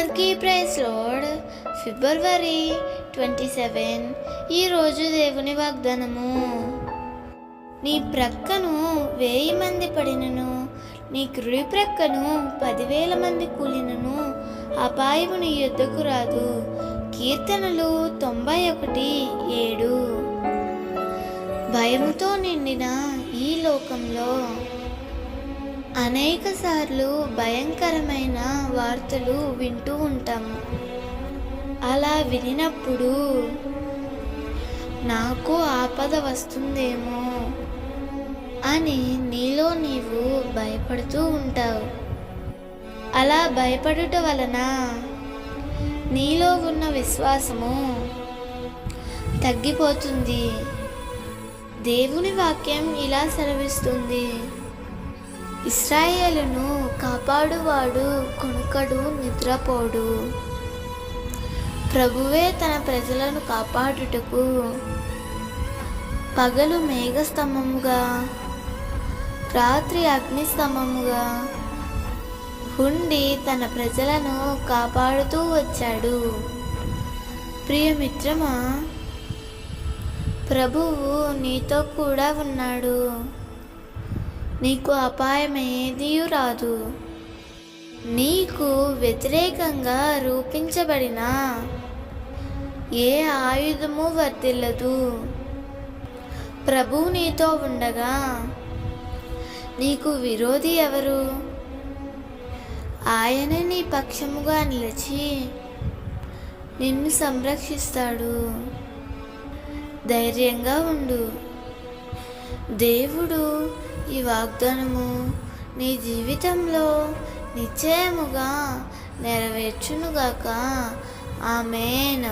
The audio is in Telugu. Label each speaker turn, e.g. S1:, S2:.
S1: అందరికీ ప్రైజ్ లార్డ్. ఫిబ్రవరి 27 ఈరోజు దేవుని వాగ్దానము. నీ ప్రక్కను 1000 మంది పడినను, నీ కుడి ప్రక్కను 10,000 మంది కూలినను అపాయము నీ యొద్దకు రాదు. కీర్తనలు 91:7. భయముతో నిండిన ఈ లోకంలో అనేక సార్లు భయంకరమైన వార్తలు వింటూ ఉంటాము. అలా వినినప్పుడు నాకు ఆపద వస్తుందేమో అని నీలో నీవు భయపడుతూ ఉంటావు. అలా భయపడుట వలన నీలో ఉన్న విశ్వాసము తగ్గిపోతుంది. దేవుని వాక్యం ఇలా సెలవిస్తుంది, ఇశ్రాయేలును కాపాడువాడు కొనుకడు, నిద్రపోడు. ప్రభువే తన ప్రజలను కాపాడుటకు పగలు మేఘస్తంభముగా, రాత్రి అగ్నిస్తంభముగా ఉండి తన ప్రజలను కాపాడుతూ వచ్చాడు. ప్రియమిత్రమా, ప్రభువు నీతో కూడా ఉన్నాడు. నీకు అపాయం ఏదీ రాదు. నీకు వ్యతిరేకంగా రూపించబడిన ఏ ఆయుధము వర్తిల్లదు. ప్రభువు నీతో ఉండగా నీకు విరోధి ఎవరు? ఆయనే నీ పక్షముగా నిలిచి నిన్ను సంరక్షిస్తాడు. ధైర్యంగా ఉండు. దేవుడు ఈ వాగ్దానము నీ జీవితంలో నిశ్చయముగా నెరవేర్చునుగాక. ఆమేన్.